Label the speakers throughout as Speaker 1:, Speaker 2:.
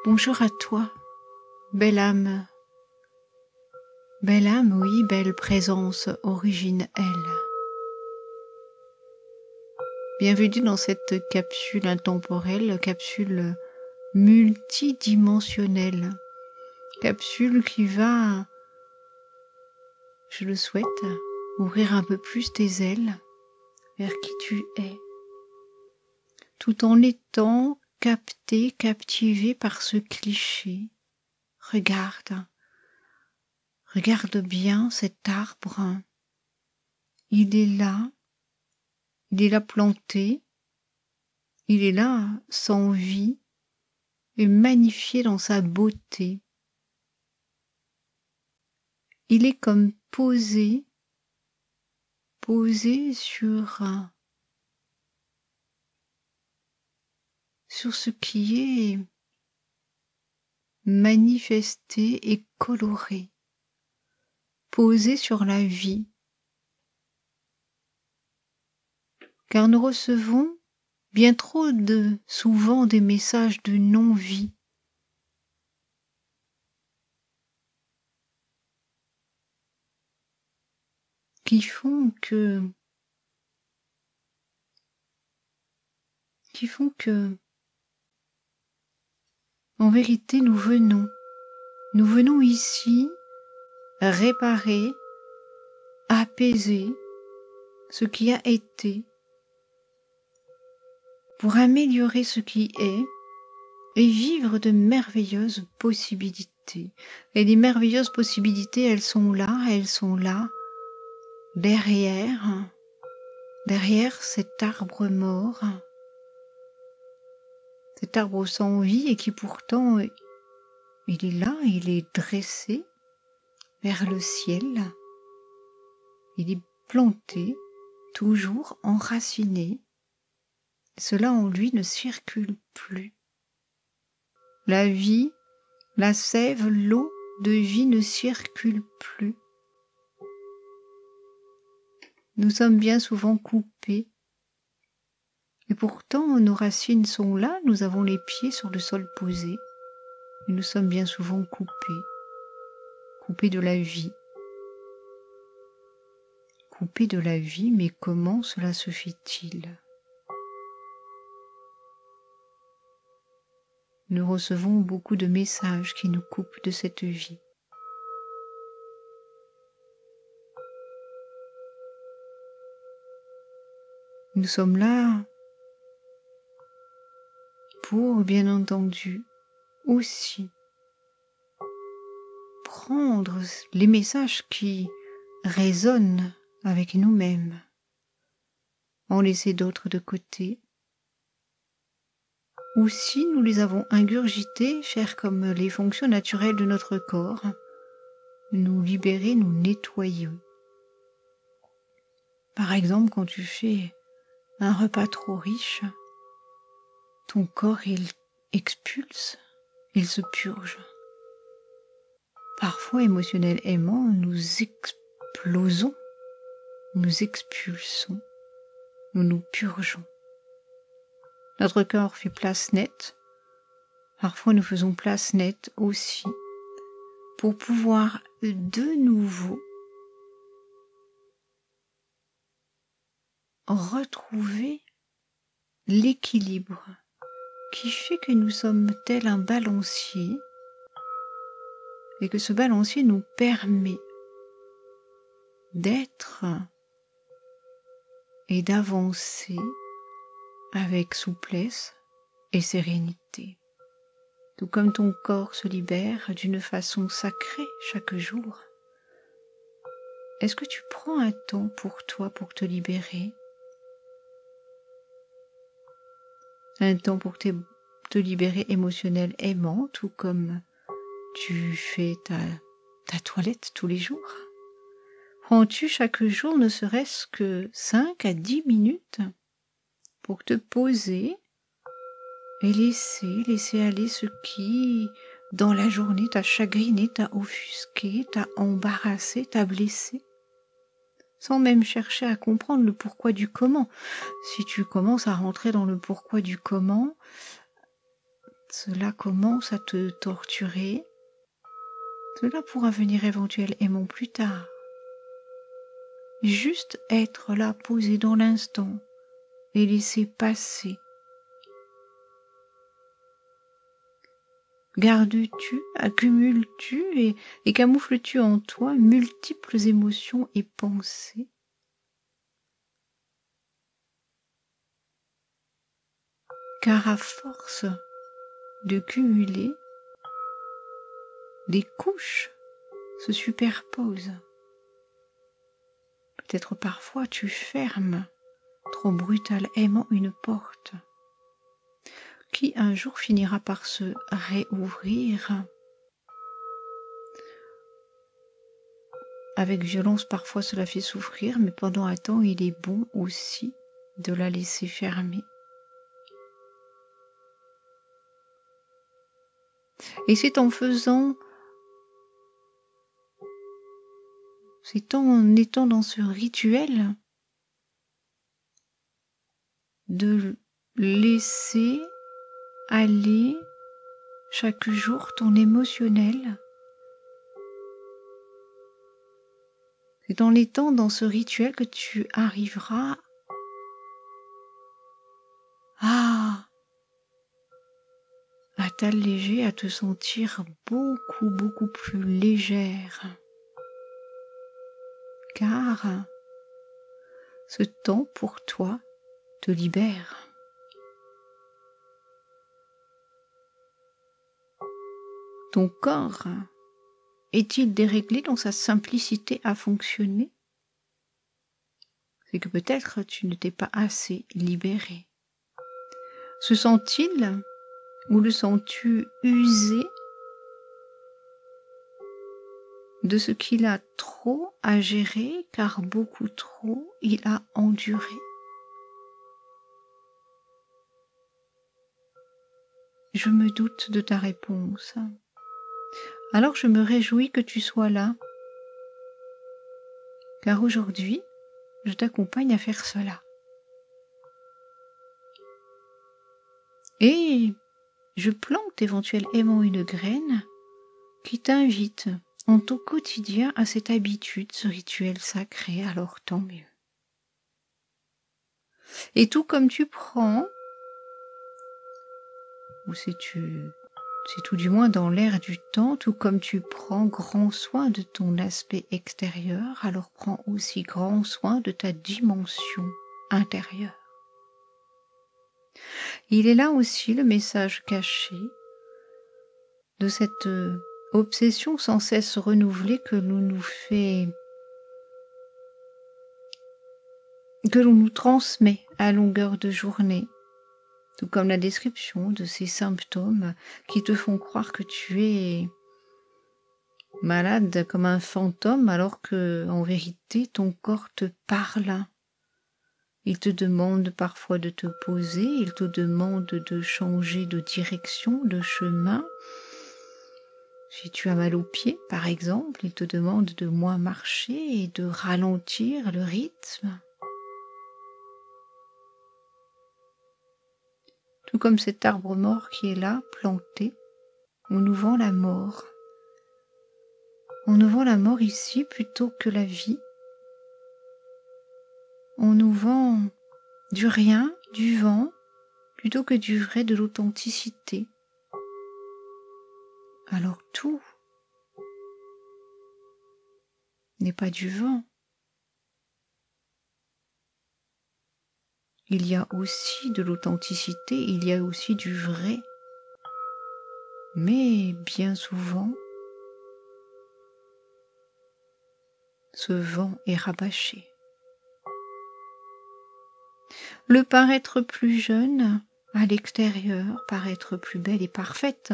Speaker 1: Bonjour à toi, belle âme, oui, belle présence originelle. Bienvenue dans cette capsule intemporelle, capsule multidimensionnelle, capsule qui va, je le souhaite, ouvrir un peu plus tes ailes vers qui tu es, tout en étant captivé par ce cliché. Regarde bien cet arbre. Il est là planté, il est là sans vie et magnifié dans sa beauté. Il est comme posé sur ce qui est manifesté et coloré, posé sur la vie. Car nous recevons bien trop souvent des messages de non-vie. Qui font que en vérité nous venons ici réparer, apaiser ce qui a été pour améliorer ce qui est et vivre de merveilleuses possibilités. Et les merveilleuses possibilités, elles sont là, derrière cet arbre mort, cet arbre sans vie et qui pourtant, il est là, il est dressé vers le ciel, il est planté, toujours enraciné. Cela en lui ne circule plus. La vie, la sève, l'eau de vie ne circule plus. Nous sommes bien souvent coupés. Et pourtant, nos racines sont là, nous avons les pieds sur le sol posé. Et nous sommes bien souvent coupés de la vie. Coupés de la vie, mais comment cela se fait-il ? Nous recevons beaucoup de messages qui nous coupent de cette vie. Nous sommes là pour, bien entendu, aussi prendre les messages qui résonnent avec nous-mêmes, en laisser d'autres de côté, ou si nous les avons ingurgités, faire comme les fonctions naturelles de notre corps, nous libérer, nous nettoyer. Par exemple, quand tu fais un repas trop riche, ton corps, il expulse, il se purge. Parfois, émotionnel aimant, nous explosons, nous expulsons, nous nous purgeons. Notre corps fait place nette. Parfois, nous faisons place nette aussi pour pouvoir de nouveau retrouver l'équilibre qui fait que nous sommes tel un balancier et que ce balancier nous permet d'être et d'avancer avec souplesse et sérénité. Tout comme ton corps se libère d'une façon sacrée chaque jour, est-ce que tu prends un temps pour toi pour te libérer ? Un temps pour te libérer émotionnel aimant, tout comme tu fais ta toilette tous les jours. Prends-tu chaque jour ne serait-ce que 5 à 10 minutes pour te poser et laisser aller ce qui, dans la journée, t'a chagriné, t'a offusqué, t'a embarrassé, t'a blessé, sans même chercher à comprendre le pourquoi du comment. Si tu commences à rentrer dans le pourquoi du comment, cela commence à te torturer, cela pourra venir éventuellement plus tard. Juste être là, posé dans l'instant et laisser passer. Gardes-tu, accumules-tu et camoufles-tu en toi multiples émotions et pensées? Car à force de cumuler, des couches se superposent. Peut-être parfois tu fermes trop brutalement une porte qui un jour finira par se réouvrir. Avec violence, parfois cela fait souffrir, mais pendant un temps, il est bon aussi de la laisser fermer. Et c'est en étant dans ce rituel de laisser aller chaque jour ton émotionnel. C'est en étant dans ce rituel que tu arriveras à t'alléger, à te sentir beaucoup plus légère. Car ce temps pour toi te libère. Ton corps est-il déréglé dans sa simplicité à fonctionner? C'est que peut-être tu ne t'es pas assez libéré. Se sent-il ou le sens-tu usé de ce qu'il a trop à gérer, car beaucoup trop il a enduré? Je me doute de ta réponse. Alors je me réjouis que tu sois là, car aujourd'hui, je t'accompagne à faire cela. Et je plante éventuellement une graine qui t'invite en ton quotidien à cette habitude, ce rituel sacré, alors tant mieux. Et tout comme tu prends, ou c'est tout du moins dans l'air du temps, tout comme tu prends grand soin de ton aspect extérieur, alors prends aussi grand soin de ta dimension intérieure. Il est là aussi le message caché de cette obsession sans cesse renouvelée que l'on nous transmet à longueur de journée, tout comme la description de ces symptômes qui te font croire que tu es malade comme un fantôme, alors que en vérité ton corps te parle. Il te demande parfois de te poser, il te demande de changer de direction, de chemin. Si tu as mal aux pieds, par exemple, il te demande de moins marcher et de ralentir le rythme. Tout comme cet arbre mort qui est là, planté, on nous vend la mort. On nous vend la mort ici plutôt que la vie. On nous vend du rien, du vent, plutôt que du vrai, de l'authenticité. Alors tout n'est pas du vent. Il y a aussi de l'authenticité, il y a aussi du vrai. Mais bien souvent, ce vent est rabâché. Le paraître plus jeune, à l'extérieur, paraître plus belle et parfaite,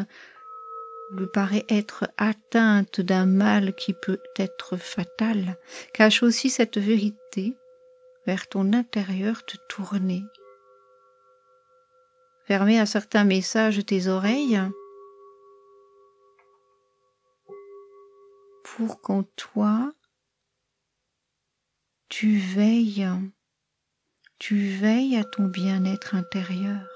Speaker 1: le paraît être atteinte d'un mal qui peut être fatal, cache aussi cette vérité vers ton intérieur te tourner. Fermer à certains messages tes oreilles pour qu'en toi, tu veilles à ton bien-être intérieur.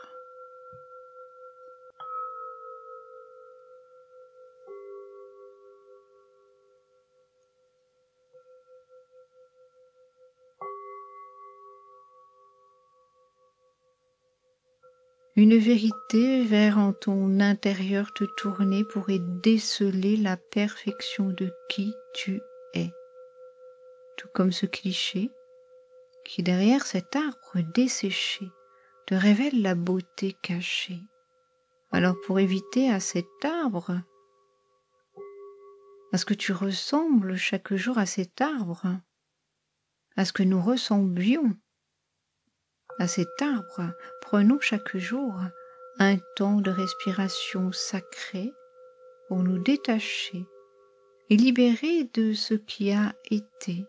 Speaker 1: une vérité vers en ton intérieur te tourner pour y déceler la perfection de qui tu es. Tout comme ce cliché qui derrière cet arbre desséché te révèle la beauté cachée. Alors pour éviter à cet arbre, à ce que tu ressembles chaque jour à cet arbre, à ce que nous ressemblions à cet arbre, prenons chaque jour un temps de respiration sacrée pour nous détacher et libérer de ce qui a été,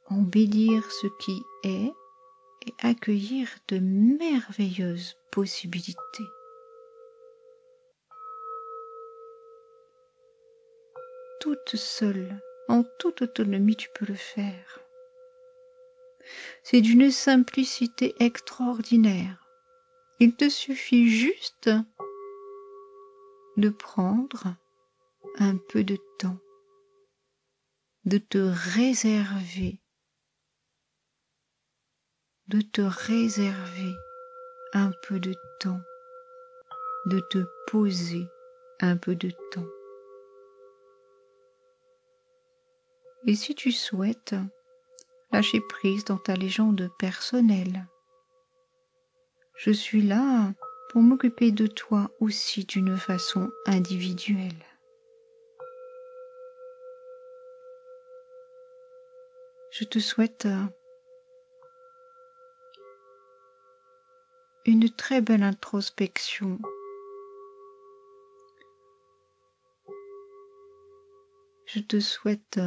Speaker 1: embellir ce qui est et accueillir de merveilleuses possibilités. Toute seule, en toute autonomie, tu peux le faire. C'est d'une simplicité extraordinaire. Il te suffit juste de prendre un peu de temps, de te réserver un peu de temps, de te poser un peu de temps. Et si tu souhaites lâcher prise dans ta légende personnelle, je suis là pour m'occuper de toi aussi d'une façon individuelle. Je te souhaite une très belle introspection. Je te souhaite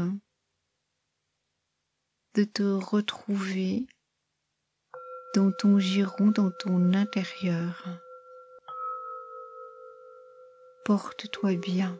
Speaker 1: de te retrouver dans ton giron, dans ton intérieur. Porte-toi bien.